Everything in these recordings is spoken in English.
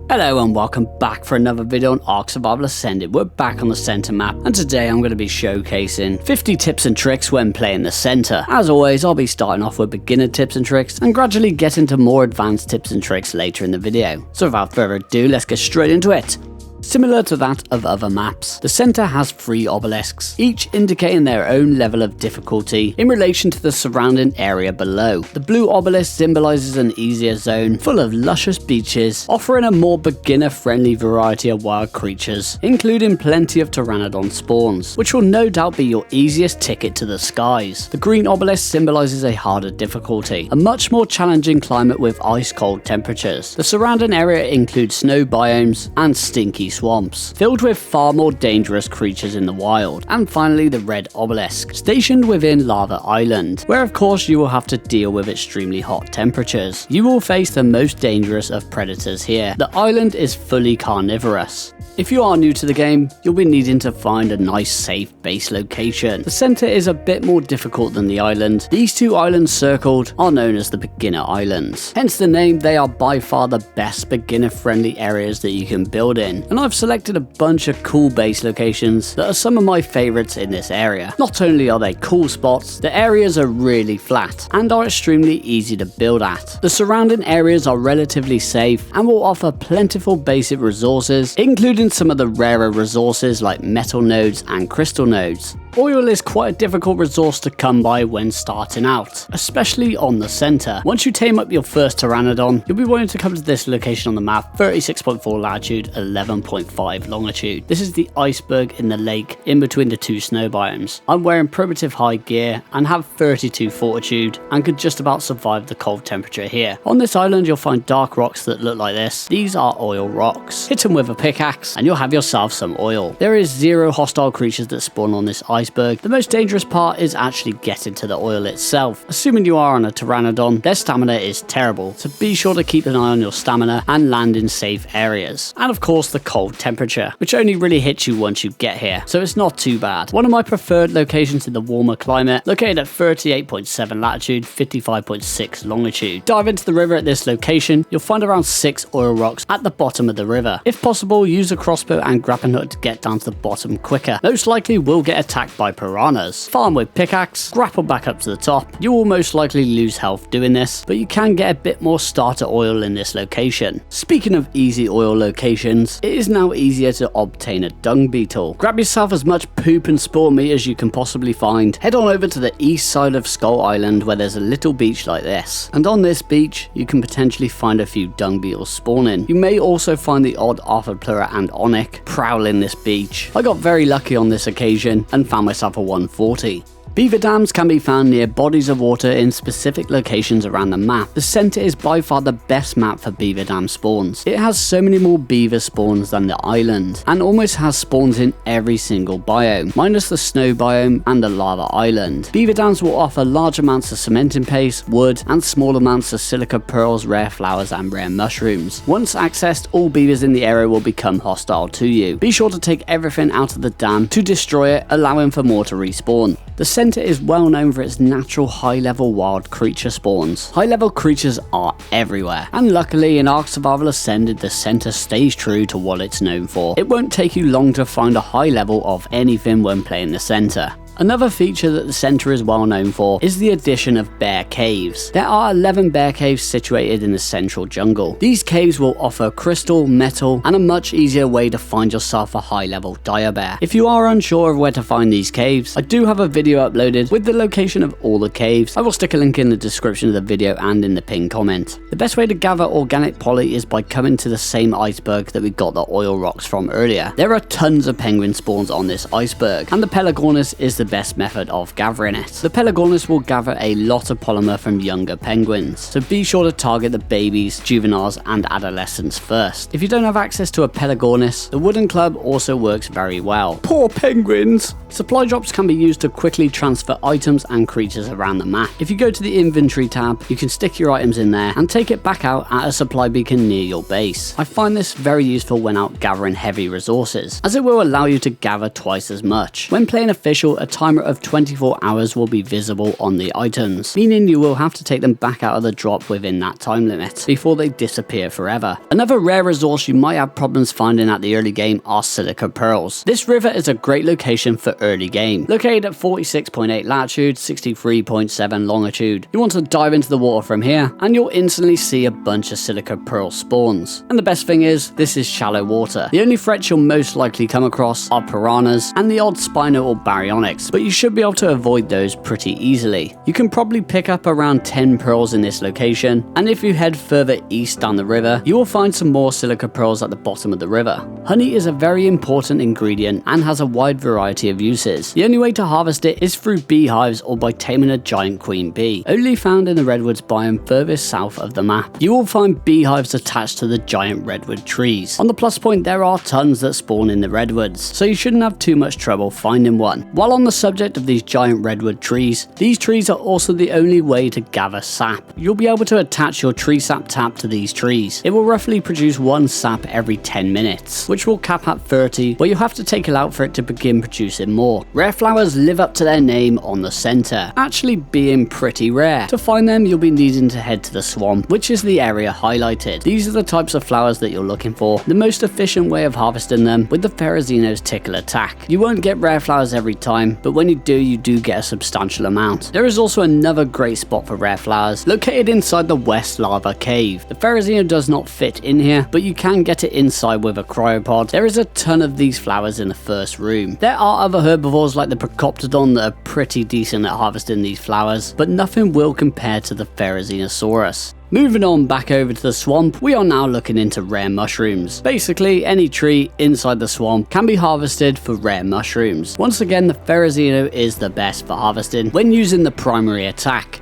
Hello and welcome back for another video on ARK Survival Ascended. We're back on the center map and today I'm going to be showcasing 50 tips and tricks when playing the center. As always, I'll be starting off with beginner tips and tricks and gradually get into more advanced tips and tricks later in the video. So without further ado, let's get straight into it. Similar to that of other maps, the center has 3 obelisks, each indicating their own level of difficulty in relation to the surrounding area below. The blue obelisk symbolizes an easier zone full of luscious beaches, offering a more beginner-friendly variety of wild creatures, including plenty of pteranodon spawns, which will no doubt be your easiest ticket to the skies. The green obelisk symbolizes a harder difficulty, a much more challenging climate with ice-cold temperatures. The surrounding area includes snow biomes and stinky swamps, filled with far more dangerous creatures in the wild. And finally, the red obelisk, stationed within Lava Island, where of course you will have to deal with extremely hot temperatures. You will face the most dangerous of predators here. The island is fully carnivorous. If you are new to the game, you'll be needing to find a nice safe base location. The center is a bit more difficult than the island. These 2 islands circled are known as the beginner islands. Hence the name, they are by far the best beginner friendly areas that you can build in. And I've selected a bunch of cool base locations that are some of my favorites in this area. Not only are they cool spots, the areas are really flat and are extremely easy to build at. The surrounding areas are relatively safe and will offer plentiful basic resources, including some of the rarer resources like metal nodes and crystal nodes. Oil is quite a difficult resource to come by when starting out, especially on the center. Once you tame up your first pteranodon, you'll be wanting to come to this location on the map, 36.4 latitude, 11.5 longitude. This is the iceberg in the lake in between the 2 snow biomes. I'm wearing primitive high gear and have 32 fortitude and could just about survive the cold temperature here. On this island you'll find dark rocks that look like this. These are oil rocks. Hit them with a pickaxe and you'll have yourself some oil. There is 0 hostile creatures that spawn on this iceberg. The most dangerous part is actually getting to the oil itself. Assuming you are on a pteranodon, their stamina is terrible, so be sure to keep an eye on your stamina and land in safe areas. And of course the cold temperature, which only really hits you once you get here, so it's not too bad. One of my preferred locations in the warmer climate, located at 38.7 latitude, 55.6 longitude. Dive into the river at this location, you'll find around 6 oil rocks at the bottom of the river. If possible, use a crossbow and grappling hook to get down to the bottom quicker. Most likely will get attacked by piranhas. Farm with pickaxe, grapple back up to the top. You will most likely lose health doing this, but you can get a bit more starter oil in this location. Speaking of easy oil locations, it is now easier to obtain a dung beetle. Grab yourself as much poop and spawn meat as you can possibly find. Head on over to the east side of Skull Island where there's a little beach like this. And on this beach, you can potentially find a few dung beetles spawning. You may also find the odd Arthroplura and Onyx prowling this beach. I got very lucky on this occasion and found myself a 140. Beaver dams can be found near bodies of water in specific locations around the map. The center is by far the best map for beaver dam spawns. It has so many more beaver spawns than the island, and almost has spawns in every single biome, minus the snow biome and the lava island. Beaver dams will offer large amounts of cementing paste, wood, and small amounts of silica pearls, rare flowers, and rare mushrooms. Once accessed, all beavers in the area will become hostile to you. Be sure to take everything out of the dam to destroy it, allowing for more to respawn. The center is well known for its natural high-level wild creature spawns. High-level creatures are everywhere, and luckily in ARK Survival Ascended the center stays true to what it's known for. It won't take you long to find a high level of anything when playing the center. Another feature that the center is well known for is the addition of bear caves. There are 11 bear caves situated in the central jungle. These caves will offer crystal, metal, and a much easier way to find yourself a high-level dire bear. If you are unsure of where to find these caves, I do have a video uploaded with the location of all the caves. I will stick a link in the description of the video and in the pinned comment. The best way to gather organic poly is by coming to the same iceberg that we got the oil rocks from earlier. There are tons of penguin spawns on this iceberg, and the Pelagornis is the best method of gathering it. The Pelagornis will gather a lot of polymer from younger penguins, so be sure to target the babies, juveniles, and adolescents first. If you don't have access to a Pelagornis, the wooden club also works very well. Poor penguins! Supply drops can be used to quickly transfer items and creatures around the map. If you go to the inventory tab, you can stick your items in there and take it back out at a supply beacon near your base. I find this very useful when out gathering heavy resources, as it will allow you to gather twice as much. When playing official, a timer of 24 hours will be visible on the items, meaning you will have to take them back out of the drop within that time limit before they disappear forever. Another rare resource you might have problems finding at the early game are silica pearls. This river is a great location for early game. Located at 46.8 latitude, 63.7 longitude. You want to dive into the water from here and you'll instantly see a bunch of silica pearl spawns. And the best thing is, this is shallow water. The only threats you'll most likely come across are piranhas and the odd spino or baryonyx, but you should be able to avoid those pretty easily. You can probably pick up around 10 pearls in this location, and if you head further east down the river, you will find some more silica pearls at the bottom of the river. Honey is a very important ingredient and has a wide variety of uses. The only way to harvest it is through beehives or by taming a giant queen bee, only found in the redwoods biome furthest south of the map. You will find beehives attached to the giant redwood trees. On the plus point, there are tons that spawn in the redwoods, so you shouldn't have too much trouble finding one. While on the subject of these giant redwood trees, these trees are also the only way to gather sap. You'll be able to attach your tree sap tap to these trees. It will roughly produce one sap every 10 minutes, which will cap at 30, where you have to take it out for it to begin producing more. Rare flowers live up to their name on the center, actually being pretty rare. To find them, you'll be needing to head to the swamp, which is the area highlighted. These are the types of flowers that you're looking for. The most efficient way of harvesting them with the Pharazino's tickle attack. You won't get rare flowers every time, but when you do get a substantial amount. There is also another great spot for rare flowers, located inside the West Lava Cave. The Pharazino does not fit in here, but you can get it inside with a cryopod. There is a ton of these flowers in the first room. There are other herbivores like the Procoptodon that are pretty decent at harvesting these flowers, but nothing will compare to the Pharazinosaurus. Moving on back over to the swamp, we are now looking into rare mushrooms. Basically, any tree inside the swamp can be harvested for rare mushrooms. Once again, the Pharazino is the best for harvesting when using the primary attack.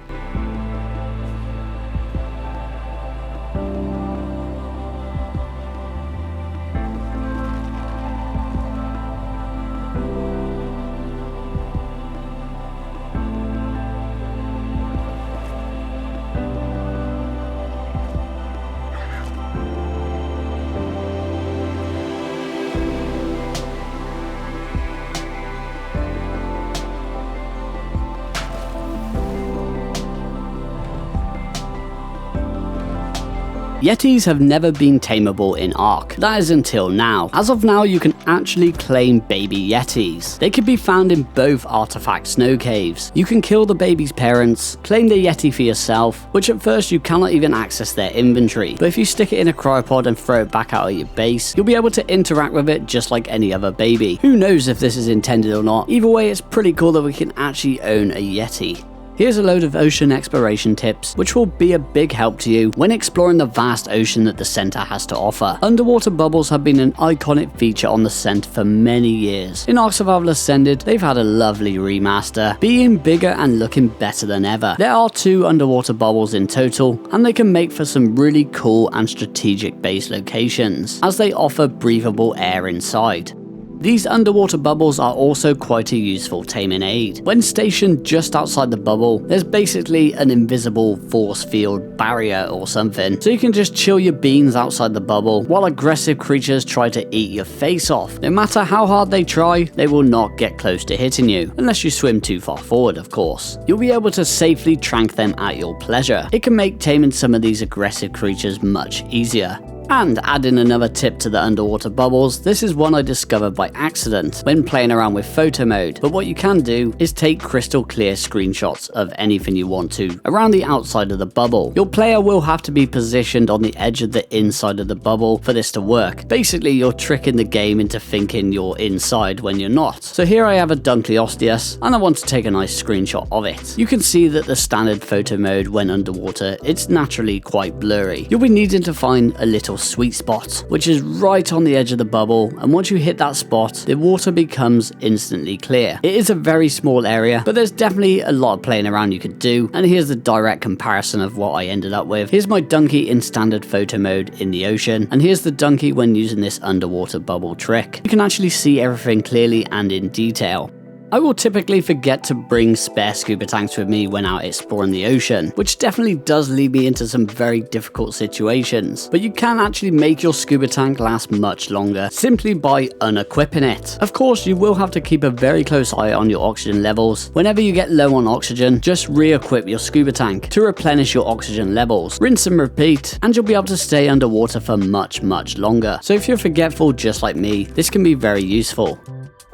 Yetis have never been tameable in ARK. That is until now. As of now, you can actually claim baby Yetis. They can be found in both artifact snow caves. You can kill the baby's parents, claim the Yeti for yourself, which at first you cannot even access their inventory. But if you stick it in a cryopod and throw it back out of your base, you'll be able to interact with it just like any other baby. Who knows if this is intended or not. Either way, it's pretty cool that we can actually own a Yeti. Here's a load of ocean exploration tips, which will be a big help to you when exploring the vast ocean that the center has to offer. Underwater bubbles have been an iconic feature on the center for many years. In ARK Survival Ascended, they've had a lovely remaster, being bigger and looking better than ever. There are 2 underwater bubbles in total, and they can make for some really cool and strategic base locations, as they offer breathable air inside. These underwater bubbles are also quite a useful taming aid. When stationed just outside the bubble, there's basically an invisible force field barrier or something, so you can just chill your beans outside the bubble while aggressive creatures try to eat your face off. No matter how hard they try, they will not get close to hitting you, unless you swim too far forward, of course. You'll be able to safely trank them at your pleasure. It can make taming some of these aggressive creatures much easier. And adding another tip to the underwater bubbles, this is one I discovered by accident when playing around with photo mode, but what you can do is take crystal clear screenshots of anything you want to around the outside of the bubble. Your player will have to be positioned on the edge of the inside of the bubble for this to work. Basically, you're tricking the game into thinking you're inside when you're not. So here I have a Dunkleosteus and I want to take a nice screenshot of it. You can see that the standard photo mode when underwater, it's naturally quite blurry. You'll be needing to find a little sweet spot, which is right on the edge of the bubble, and once you hit that spot, the water becomes instantly clear. It is a very small area, but there's definitely a lot of playing around you could do, and here's the direct comparison of what I ended up with. Here's my donkey in standard photo mode in the ocean, and here's the donkey when using this underwater bubble trick. You can actually see everything clearly and in detail. I will typically forget to bring spare scuba tanks with me when out exploring the ocean, which definitely does lead me into some very difficult situations. But you can actually make your scuba tank last much longer simply by unequipping it. Of course, you will have to keep a very close eye on your oxygen levels. Whenever you get low on oxygen, just re-equip your scuba tank to replenish your oxygen levels. Rinse and repeat, and you'll be able to stay underwater for much longer. So if you're forgetful just like me, this can be very useful.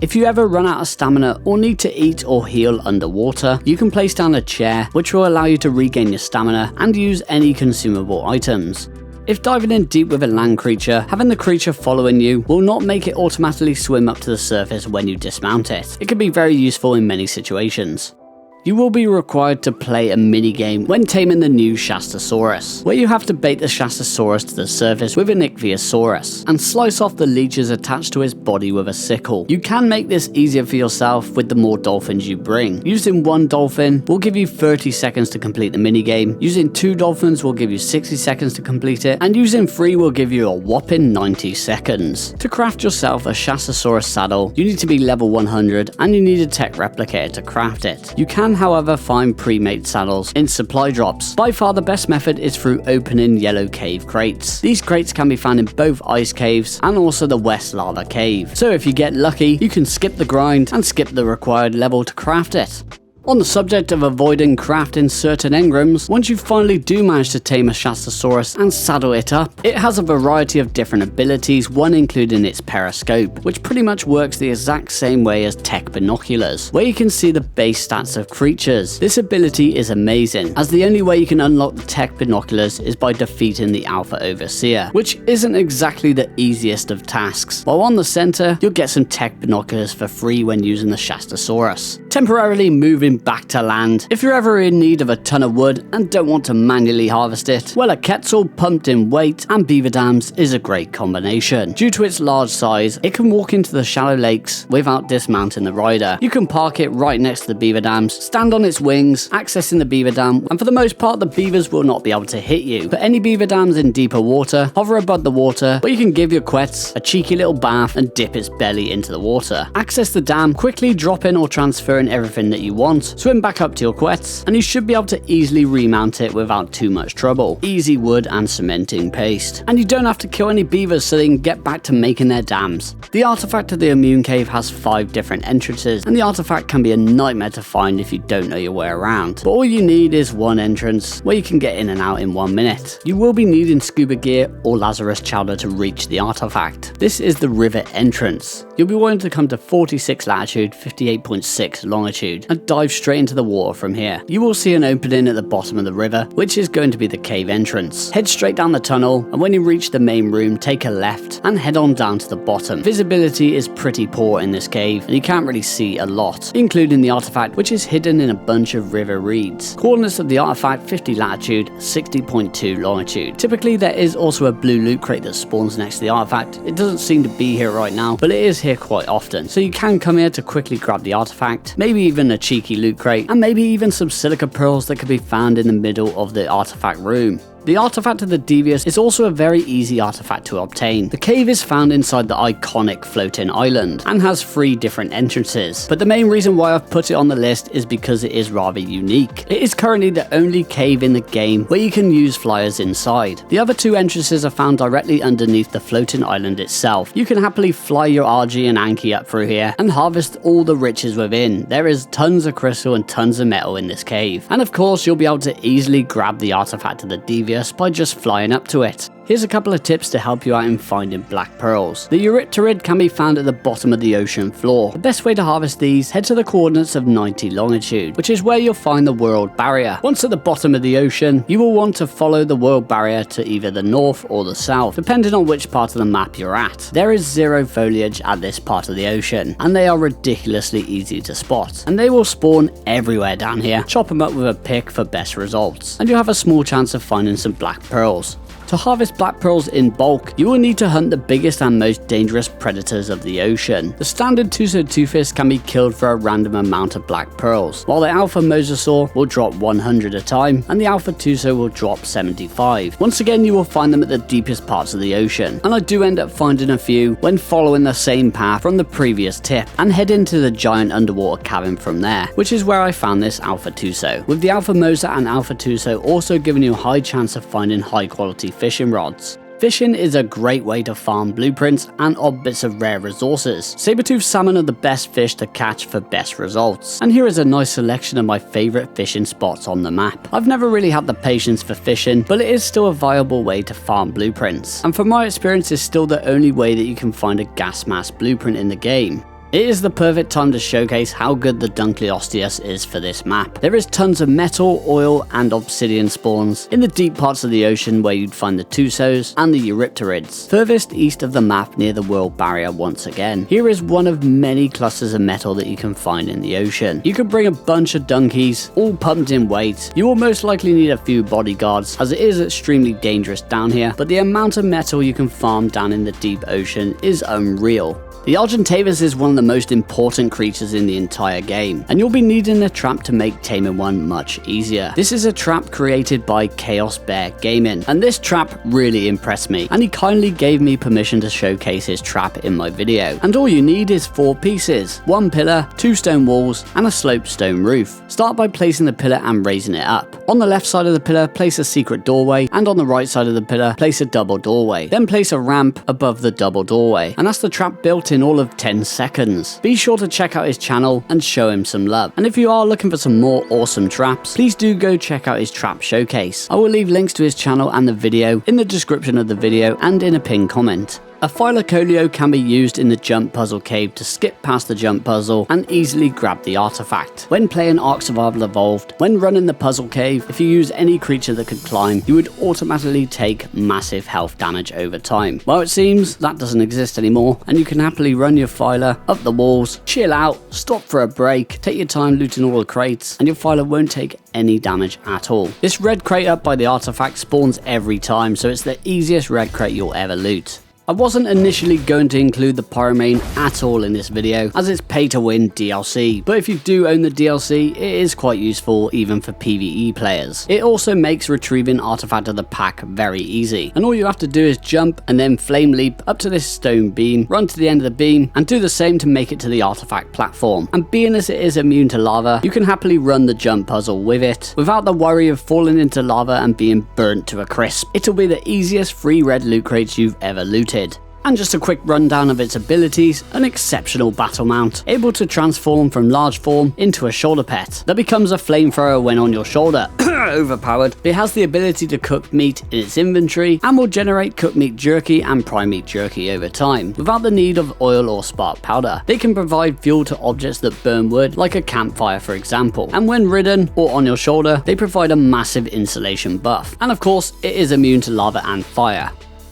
If you ever run out of stamina or need to eat or heal underwater, you can place down a chair which will allow you to regain your stamina and use any consumable items. If diving in deep with a land creature, having the creature following you will not make it automatically swim up to the surface when you dismount it. It can be very useful in many situations. You will be required to play a minigame when taming the new Shastasaurus, where you have to bait the Shastasaurus to the surface with an Ichthyosaurus, and slice off the leeches attached to his body with a sickle. You can make this easier for yourself with the more dolphins you bring. Using 1 dolphin will give you 30 seconds to complete the minigame, using 2 dolphins will give you 60 seconds to complete it, and using 3 will give you a whopping 90 seconds. To craft yourself a Shastasaurus saddle, you need to be level 100 and you need a tech replicator to craft it. You can however find pre-made saddles in supply drops. By far the best method is through opening yellow cave crates. These crates can be found in both ice caves and also the West Lava Cave. So if you get lucky, you can skip the grind and skip the required level to craft it. On the subject of avoiding crafting certain engrams, once you finally do manage to tame a Shastasaurus and saddle it up, it has a variety of different abilities, one including its periscope, which pretty much works the exact same way as tech binoculars, where you can see the base stats of creatures. This ability is amazing, as the only way you can unlock the tech binoculars is by defeating the Alpha Overseer, which isn't exactly the easiest of tasks. While on the center, you'll get some tech binoculars for free when using the Shastasaurus. Temporarily moving back to land. If you're ever in need of a ton of wood and don't want to manually harvest it, well, a Quetzal pumped in weight and beaver dams is a great combination. Due to its large size, it can walk into the shallow lakes without dismounting the rider. You can park it right next to the beaver dams, stand on its wings, accessing the beaver dam, and for the most part the beavers will not be able to hit you. But any beaver dams in deeper water, hover above the water, where you can give your Quetz a cheeky little bath and dip its belly into the water. Access the dam, quickly drop in or transfer in everything that you want, swim back up to your Quetz, and you should be able to easily remount it without too much trouble. Easy wood and cementing paste. And you don't have to kill any beavers so they can get back to making their dams. The artifact of the Immune Cave has 5 different entrances, and the artifact can be a nightmare to find if you don't know your way around. But all you need is one entrance, where you can get in and out in 1 minute. You will be needing scuba gear or Lazarus chowder to reach the artifact. This is the river entrance. You'll be wanting to come to 46 latitude, 58.6 longitude, and dive straight into the water from here. You will see an opening at the bottom of the river, which is going to be the cave entrance. Head straight down the tunnel, and when you reach the main room, take a left and head on down to the bottom. Visibility is pretty poor in this cave, and you can't really see a lot, including the artifact, which is hidden in a bunch of river reeds. Coordinates of the artifact: 50 latitude, 60.2 longitude. Typically there is also a blue loot crate that spawns next to the artifact. It doesn't seem to be here right now, but it is here quite often, so you can come here to quickly grab the artifact, maybe even a cheeky loot crate, and maybe even some silica pearls that can be found in the middle of the artifact room. The artifact of the Devious is also a very easy artifact to obtain. The cave is found inside the iconic floating island and has 3 different entrances, but the main reason why I've put it on the list is because it is rather unique. It is currently the only cave in the game where you can use flyers inside. The other 2 entrances are found directly underneath the floating island itself. You can happily fly your RG and Anki up through here and harvest all the riches within. There is tons of crystal and tons of metal in this cave, and of course you'll be able to easily grab the artifact of the Devious by just flying up to it. Here's a couple of tips to help you out in finding black pearls. The Eurypterid can be found at the bottom of the ocean floor. The best way to harvest these, head to the coordinates of 90 longitude, which is where you'll find the world barrier. Once at the bottom of the ocean, you will want to follow the world barrier to either the north or the south, depending on which part of the map you're at. There is 0 foliage at this part of the ocean, and they are ridiculously easy to spot, and they will spawn everywhere down here. Chop them up with a pick for best results, and you'll have a small chance of finding some black pearls. To harvest black pearls in bulk, you will need to hunt the biggest and most dangerous predators of the ocean. The standard Tuso Toothfist can be killed for a random amount of black pearls, while the Alpha Mosasaur will drop 100 a time, and the Alpha Tuso will drop 75. Once again, you will find them at the deepest parts of the ocean, and I do end up finding a few when following the same path from the previous tip, and head into the giant underwater cavern from there, which is where I found this Alpha Tuso, with the Alpha Mosa and Alpha Tuso also giving you a high chance of finding high quality fishing rods. Fishing is a great way to farm blueprints and odd bits of rare resources. Saber-tooth salmon are the best fish to catch for best results. And here is a nice selection of my favourite fishing spots on the map. I've never really had the patience for fishing, but it is still a viable way to farm blueprints. And from my experience, it's still the only way that you can find a gas mask blueprint in the game. It is the perfect time to showcase how good the Dunkleosteus is for this map. There is tons of metal, oil and obsidian spawns in the deep parts of the ocean where you'd find the Tusos and the Eurypterids, furthest east of the map near the world barrier once again. Here is one of many clusters of metal that you can find in the ocean. You could bring a bunch of donkeys, all pumped in weight. You will most likely need a few bodyguards as it is extremely dangerous down here, but the amount of metal you can farm down in the deep ocean is unreal. The Argentavis is one of the most important creatures in the entire game, and you'll be needing a trap to make taming one much easier. This is a trap created by Chaos Bear Gaming, and this trap really impressed me, and he kindly gave me permission to showcase his trap in my video. And all you need is 4 pieces, 1 pillar, 2 stone walls, and a sloped stone roof. Start by placing the pillar and raising it up. On the left side of the pillar, place a secret doorway, and on the right side of the pillar, place a double doorway. Then place a ramp above the double doorway, and that's the trap built in all of 10 seconds. Be sure to check out his channel and show him some love. And if you are looking for some more awesome traps, please do go check out his trap showcase. I will leave links to his channel and the video in the description of the video and in a pinned comment. A Phylocolio can be used in the jump puzzle cave to skip past the jump puzzle and easily grab the artifact. When playing Ark Survival Evolved, when running the puzzle cave, if you use any creature that could climb, you would automatically take massive health damage over time. Well, it seems that doesn't exist anymore, and you can happily run your Phyla up the walls, chill out, stop for a break, take your time looting all the crates, and your Phyla won't take any damage at all. This red crate up by the artifact spawns every time, so it's the easiest red crate you'll ever loot. I wasn't initially going to include the Pyromane at all in this video, as it's pay to win DLC, but if you do own the DLC, it is quite useful even for PvE players. It also makes retrieving Artifact of the Pack very easy, and all you have to do is jump and then flame leap up to this stone beam, run to the end of the beam, and do the same to make it to the artifact platform. And being as it is immune to lava, you can happily run the jump puzzle with it, without the worry of falling into lava and being burnt to a crisp. It'll be the easiest free red loot crates you've ever looted. And just a quick rundown of its abilities: an exceptional battle mount, able to transform from large form into a shoulder pet that becomes a flamethrower when on your shoulder. Overpowered. It has the ability to cook meat in its inventory and will generate cooked meat jerky and prime meat jerky over time, without the need of oil or spark powder. They can provide fuel to objects that burn wood, like a campfire for example, and when ridden or on your shoulder, they provide a massive insulation buff. And of course, it is immune to lava and fire.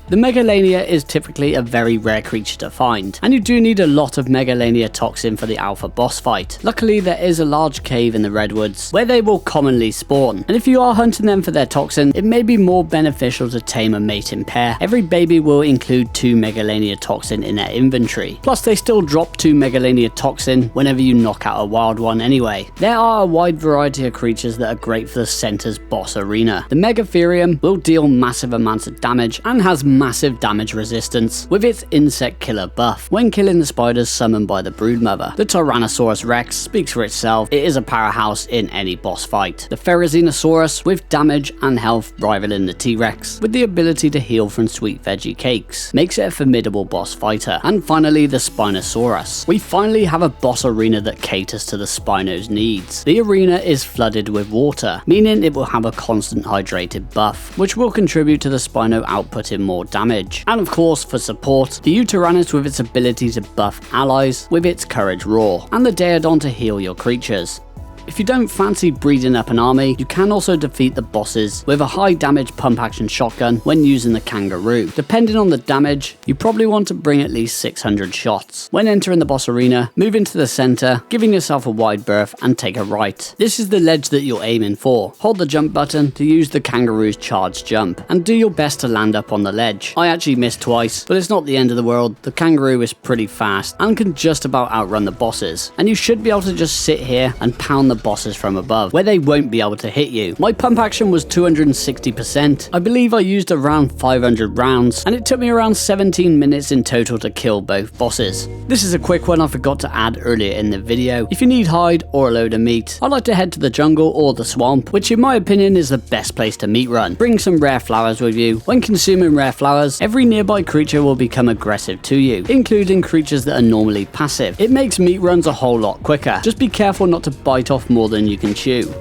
The Megalania is typically a very rare creature to find, and you do need a lot of Megalania toxin for the alpha boss fight. Luckily, there is a large cave in the redwoods where they will commonly spawn, and if you are hunting them for their toxin, it may be more beneficial to tame a mating pair. Every baby will include 2 Megalania toxin in their inventory, plus they still drop 2 Megalania toxin whenever you knock out a wild one anyway. There are a wide variety of creatures that are great for the center's boss arena. The Megatherium will deal massive amounts of damage and has massive damage resistance with its insect killer buff when killing the spiders summoned by the broodmother. The Tyrannosaurus Rex speaks for itself. It is a powerhouse in any boss fight. The Therizinosaurus, with damage and health rivaling the T-Rex, with the ability to heal from sweet veggie cakes, makes it a formidable boss fighter. And finally, the Spinosaurus. We finally have a boss arena that caters to the Spino's needs. The arena is flooded with water, meaning it will have a constant hydrated buff, which will contribute to the Spino outputting more damage. And of course, for support, the Utyrannus with its ability to buff allies with its Courage Roar, and the Daedon to heal your creatures. If you don't fancy breeding up an army, you can also defeat the bosses with a high damage pump action shotgun when using the kangaroo. Depending on the damage, you probably want to bring at least 600 shots. When entering the boss arena, move into the center, giving yourself a wide berth and take a right. This is the ledge that you're aiming for. Hold the jump button to use the kangaroo's charged jump and do your best to land up on the ledge. I actually missed twice, but it's not the end of the world. The kangaroo is pretty fast and can just about outrun the bosses, and you should be able to just sit here and pound the bosses from above where they won't be able to hit you. My pump action was 260%. I believe I used around 500 rounds and it took me around 17 minutes in total to kill both bosses. This is a quick one I forgot to add earlier in the video. If you need hide or a load of meat, I like to head to the jungle or the swamp, which in my opinion is the best place to meat run. Bring some rare flowers with you. When consuming rare flowers, every nearby creature will become aggressive to you, including creatures that are normally passive. It makes meat runs a whole lot quicker. Just be careful not to bite off more than you can chew.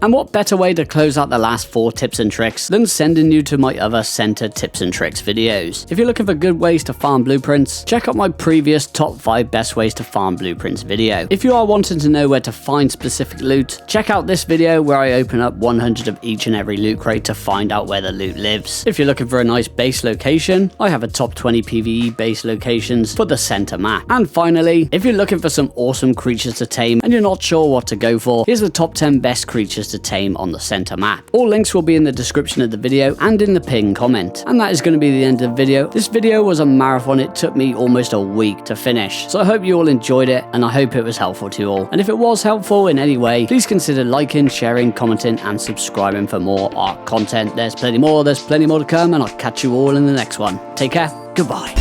And what better way to close out the last 4 tips and tricks than sending you to my other center tips and tricks videos. If you're looking for good ways to farm blueprints, check out my previous top 5 best ways to farm blueprints video. If you are wanting to know where to find specific loot, check out this video where I open up 100 of each and every loot crate to find out where the loot lives. If you're looking for a nice base location, I have a top 20 PvE base locations for the center map. And finally, if you're looking for some awesome creatures to tame and you're not sure what to go for, here's the top 10 best creatures to tame on the center map. All links will be in the description of the video and in the pinned comment. And that is going to be the end of the video. This video was a marathon. It took me almost a week to finish. So I hope you all enjoyed it and I hope it was helpful to you all. And if it was helpful in any way, please consider liking, sharing, commenting and subscribing for more ARK content. There's plenty more to come and I'll catch you all in the next one. Take care. Goodbye.